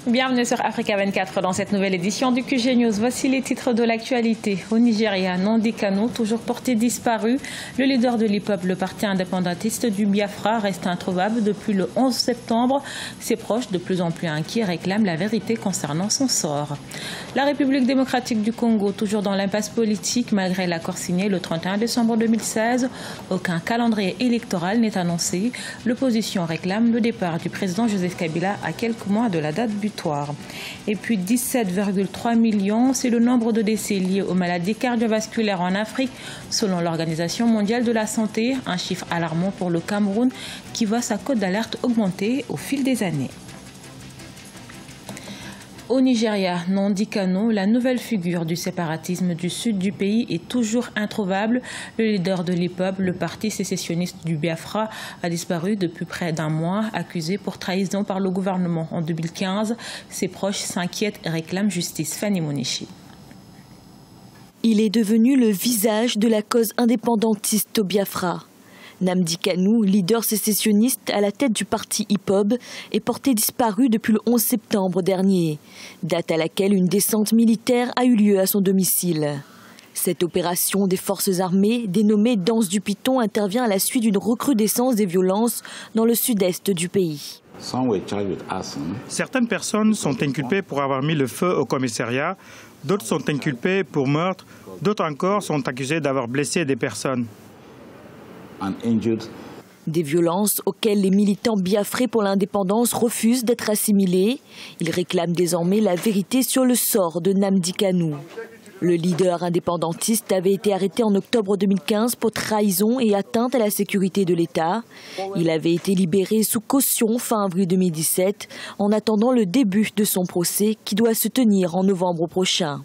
Bienvenue sur Africa 24 dans cette nouvelle édition du QG News. Voici les titres de l'actualité. Au Nigeria, Nnamdi Kanu, toujours porté disparu. Le leader de l'hip-hop, le parti indépendantiste du Biafra, reste introuvable depuis le 11 septembre. Ses proches, de plus en plus inquiets, réclament la vérité concernant son sort. La République démocratique du Congo, toujours dans l'impasse politique, malgré l'accord signé le 31 décembre 2016. Aucun calendrier électoral n'est annoncé. L'opposition réclame le départ du président Joseph Kabila à quelques mois de la date butoir. Et puis 17,3 millions, c'est le nombre de décès liés aux maladies cardiovasculaires en Afrique, selon l'Organisation mondiale de la santé, un chiffre alarmant pour le Cameroun qui voit sa cote d'alerte augmenter au fil des années. Au Nigeria, Nnamdi Kanu, la nouvelle figure du séparatisme du sud du pays, est toujours introuvable. Le leader de l'hip-hop, le parti sécessionniste du Biafra, a disparu depuis près d'un mois, accusé pour trahison par le gouvernement en 2015. Ses proches s'inquiètent et réclament justice. Fanny Monichi. Il est devenu le visage de la cause indépendantiste au Biafra. Nnamdi Kanu, leader sécessionniste à la tête du parti hip-hop, est porté disparu depuis le 11 septembre dernier, date à laquelle une descente militaire a eu lieu à son domicile. Cette opération des forces armées, dénommée Danse du Python, intervient à la suite d'une recrudescence des violences dans le sud-est du pays. Certaines personnes sont inculpées pour avoir mis le feu au commissariat, d'autres sont inculpées pour meurtre, d'autres encore sont accusées d'avoir blessé des personnes. Des violences auxquelles les militants biafrais pour l'indépendance refusent d'être assimilés. Ils réclament désormais la vérité sur le sort de Nnamdi Kanu. Le leader indépendantiste avait été arrêté en octobre 2015 pour trahison et atteinte à la sécurité de l'État. Il avait été libéré sous caution fin avril 2017 en attendant le début de son procès qui doit se tenir en novembre prochain.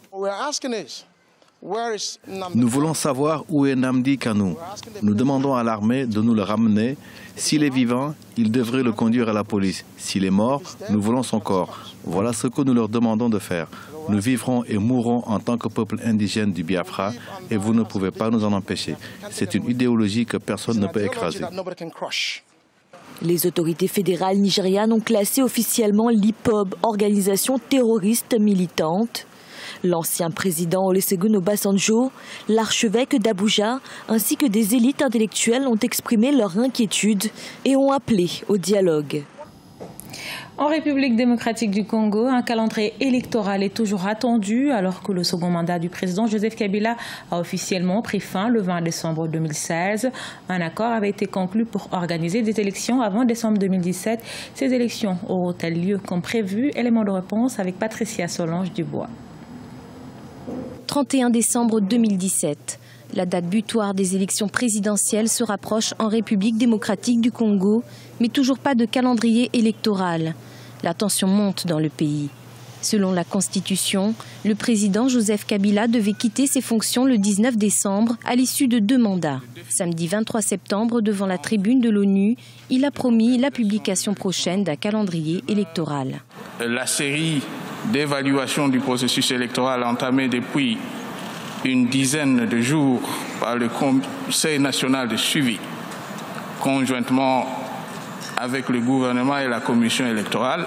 Nous voulons savoir où est Nnamdi Kanu. Nous demandons à l'armée de nous le ramener. S'il est vivant, ils devraient le conduire à la police. S'il est mort, nous voulons son corps. Voilà ce que nous leur demandons de faire. Nous vivrons et mourrons en tant que peuple indigène du Biafra et vous ne pouvez pas nous en empêcher. C'est une idéologie que personne ne peut écraser. Les autorités fédérales nigérianes ont classé officiellement l'IPOB, organisation terroriste militante. L'ancien président Olusegun Obasanjo, l'archevêque d'Abuja, ainsi que des élites intellectuelles ont exprimé leur inquiétude et ont appelé au dialogue. En République démocratique du Congo, un calendrier électoral est toujours attendu alors que le second mandat du président Joseph Kabila a officiellement pris fin le 20 décembre 2016. Un accord avait été conclu pour organiser des élections avant décembre 2017. Ces élections auront-elles lieu comme prévu? Élément de réponse avec Patricia Solange-Dubois. 31 décembre 2017. La date butoir des élections présidentielles se rapproche en République démocratique du Congo, mais toujours pas de calendrier électoral. La tension monte dans le pays. Selon la Constitution, le président Joseph Kabila devait quitter ses fonctions le 19 décembre à l'issue de 2 mandats. Samedi 23 septembre, devant la tribune de l'ONU, il a promis la publication prochaine d'un calendrier électoral. La série d'évaluation du processus électoral entamée depuis une dizaine de jours par le Conseil national de suivi, conjointement avec le gouvernement et la commission électorale,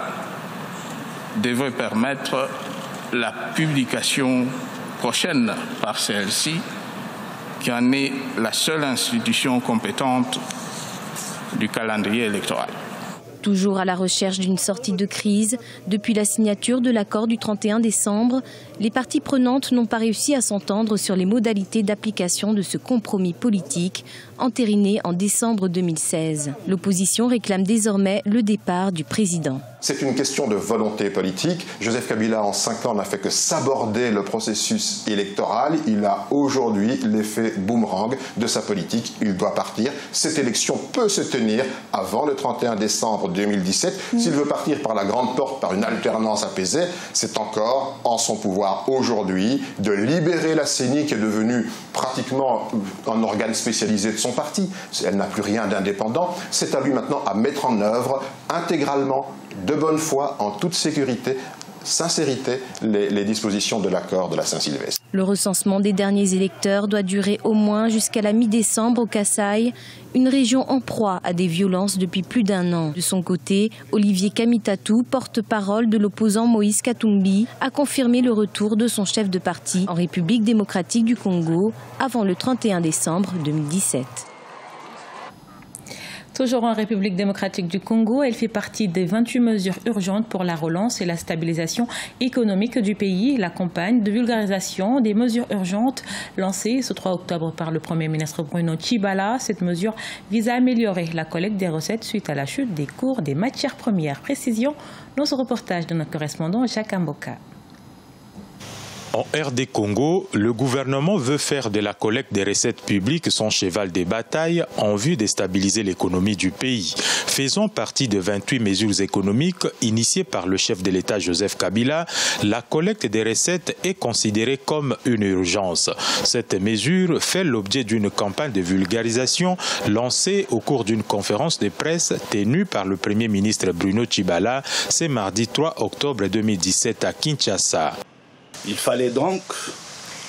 devrait permettre la publication prochaine par celle-ci, qui en est la seule institution compétente du calendrier électoral. Toujours à la recherche d'une sortie de crise, depuis la signature de l'accord du 31 décembre, les parties prenantes n'ont pas réussi à s'entendre sur les modalités d'application de ce compromis politique entériné en décembre 2016. L'opposition réclame désormais le départ du président. C'est une question de volonté politique. Joseph Kabila, en 5 ans, n'a fait que s'aborder le processus électoral. Il a aujourd'hui l'effet boomerang de sa politique. Il doit partir. Cette élection peut se tenir avant le 31 décembre 2017. S'il veut partir par la grande porte, par une alternance apaisée, c'est encore en son pouvoir aujourd'hui de libérer la CENI, qui est devenue pratiquement un organe spécialisé de son parti. Elle n'a plus rien d'indépendant. C'est à lui maintenant à mettre en œuvre intégralement, de bonne foi, en toute sécurité, sincérité les dispositions de l'accord de la Saint-Sylvestre. Le recensement des derniers électeurs doit durer au moins jusqu'à la mi-décembre au Kasaï, une région en proie à des violences depuis plus d'1 an. De son côté, Olivier Kamitatou, porte-parole de l'opposant Moïse Katumbi, a confirmé le retour de son chef de parti en République démocratique du Congo avant le 31 décembre 2017. Toujours en République démocratique du Congo, elle fait partie des 28 mesures urgentes pour la relance et la stabilisation économique du pays. La campagne de vulgarisation des mesures urgentes lancée ce 3 octobre par le Premier ministre Bruno Tshibala. Cette mesure vise à améliorer la collecte des recettes suite à la chute des cours des matières premières. Précision dans ce reportage de notre correspondant Jacques Amboka. En RD Congo, le gouvernement veut faire de la collecte des recettes publiques son cheval de bataille en vue de stabiliser l'économie du pays. Faisant partie de 28 mesures économiques initiées par le chef de l'État Joseph Kabila, la collecte des recettes est considérée comme une urgence. Cette mesure fait l'objet d'une campagne de vulgarisation lancée au cours d'une conférence de presse tenue par le Premier ministre Bruno Tshibala ce mardi 3 octobre 2017 à Kinshasa. Il fallait donc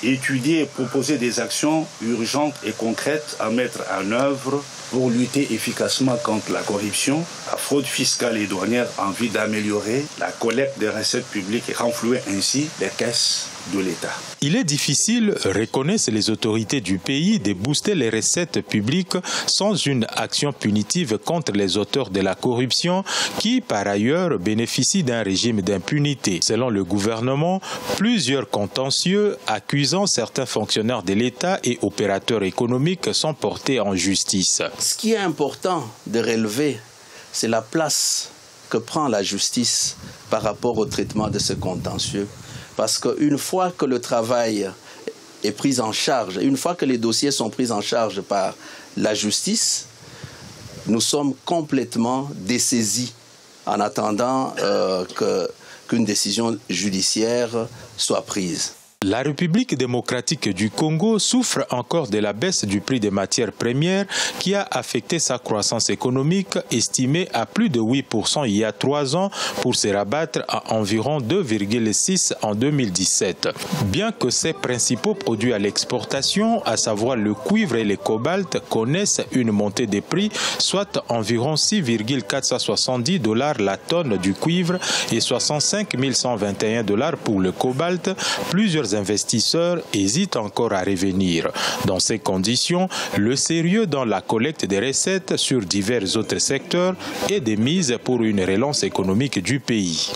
étudier et proposer des actions urgentes et concrètes à mettre en œuvre pour lutter efficacement contre la corruption, la fraude fiscale et douanière en vue d'améliorer la collecte des recettes publiques et renflouer ainsi les caisses de l'État. Il est difficile, reconnaissent les autorités du pays, de booster les recettes publiques sans une action punitive contre les auteurs de la corruption qui, par ailleurs, bénéficient d'un régime d'impunité. Selon le gouvernement, plusieurs contentieux accusant certains fonctionnaires de l'État et opérateurs économiques sont portés en justice. Ce qui est important de relever, c'est la place que prend la justice par rapport au traitement de ce contentieux. Parce qu'une fois que le travail est pris en charge, une fois que les dossiers sont pris en charge par la justice, nous sommes complètement dessaisis en attendant qu'une décision judiciaire soit prise. La République démocratique du Congo souffre encore de la baisse du prix des matières premières qui a affecté sa croissance économique estimée à plus de 8% il y a 3 ans pour se rabattre à environ 2,6% en 2017. Bien que ses principaux produits à l'exportation, à savoir le cuivre et le cobalt, connaissent une montée des prix, soit environ $6,470 la tonne du cuivre et $65,121 pour le cobalt, plusieurs investisseurs hésitent encore à revenir. Dans ces conditions, le sérieux dans la collecte des recettes sur divers autres secteurs est de mise pour une relance économique du pays.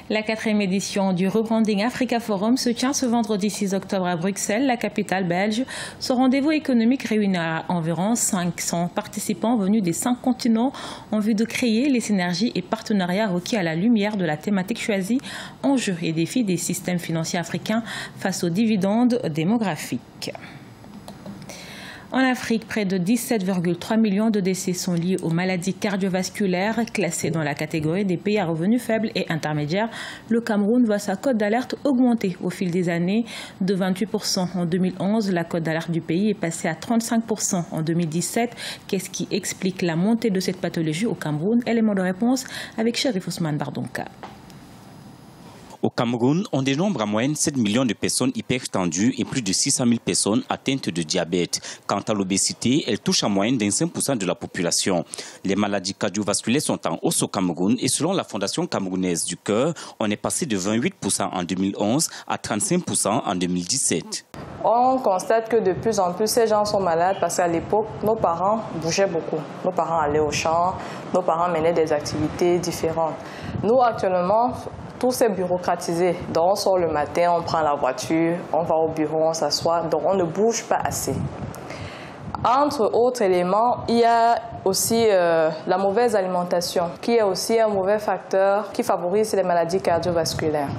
La 4e édition du Rebranding Africa Forum se tient ce vendredi 6 octobre à Bruxelles, la capitale belge. Ce rendez-vous économique réunit environ 500 participants venus des 5 continents en vue de créer les synergies et partenariats requis à la lumière de la thématique choisie, enjeux et défis des systèmes financiers africains face aux dividendes démographiques. En Afrique, près de 17,3 millions de décès sont liés aux maladies cardiovasculaires classées dans la catégorie des pays à revenus faibles et intermédiaires. Le Cameroun voit sa cote d'alerte augmenter au fil des années. De 28% en 2011, la cote d'alerte du pays est passée à 35% en 2017. Qu'est-ce qui explique la montée de cette pathologie au Cameroun? Élément de réponse avec Chérif Ousmane Bardonka. Au Cameroun, on dénombre en moyenne 7 millions de personnes hypertendues et plus de 600 000 personnes atteintes de diabète. Quant à l'obésité, elle touche en moyenne 25% de la population. Les maladies cardiovasculaires sont en hausse au Cameroun et selon la Fondation camerounaise du cœur, on est passé de 28% en 2011 à 35% en 2017. On constate que de plus en plus ces gens sont malades parce qu'à l'époque, nos parents bougeaient beaucoup. Nos parents allaient au champ, nos parents menaient des activités différentes. Nous, actuellement, tout s'est bureaucratisé. Donc on sort le matin, on prend la voiture, on va au bureau, on s'assoit. Donc on ne bouge pas assez. Entre autres éléments, il y a aussi la mauvaise alimentation, qui est aussi un mauvais facteur qui favorise les maladies cardiovasculaires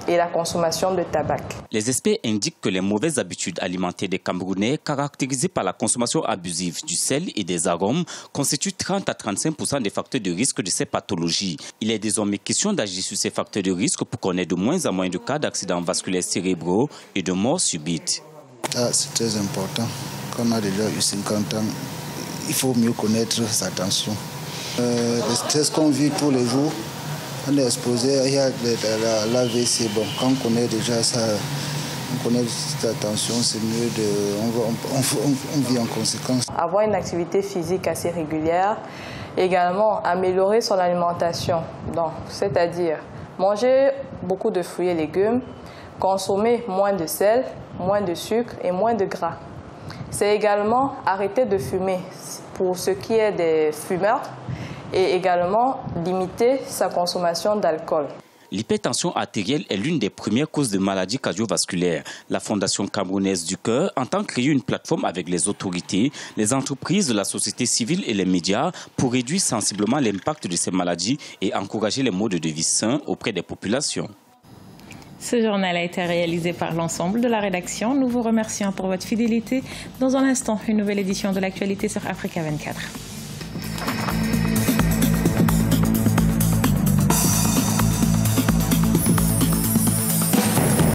et la consommation de tabac. Les experts indiquent que les mauvaises habitudes alimentaires des Camerounais, caractérisées par la consommation abusive du sel et des arômes, constituent 30 à 35% des facteurs de risque de ces pathologies. Il est désormais question d'agir sur ces facteurs de risque pour qu'on ait de moins en moins de cas d'accidents vasculaires cérébraux et de morts subites. C'est très important. Quand on a déjà eu 50 ans, il faut mieux connaître sa tension. Le stress qu'on vit tous les jours On est exposé, il y a l'AVC. Bon, quand on connaît déjà ça, on connaît cette attention, c'est mieux on vit en conséquence. Avoir une activité physique assez régulière, également améliorer son alimentation, c'est-à-dire manger beaucoup de fruits et légumes, consommer moins de sel, moins de sucre et moins de gras. C'est également arrêter de fumer pour ce qui est des fumeurs et également limiter sa consommation d'alcool. L'hypertension artérielle est l'une des premières causes de maladies cardiovasculaires. La Fondation camerounaise du cœur entend créer une plateforme avec les autorités, les entreprises, la société civile et les médias pour réduire sensiblement l'impact de ces maladies et encourager les modes de vie sains auprès des populations. Ce journal a été réalisé par l'ensemble de la rédaction. Nous vous remercions pour votre fidélité. Dans un instant, une nouvelle édition de l'actualité sur Africa 24.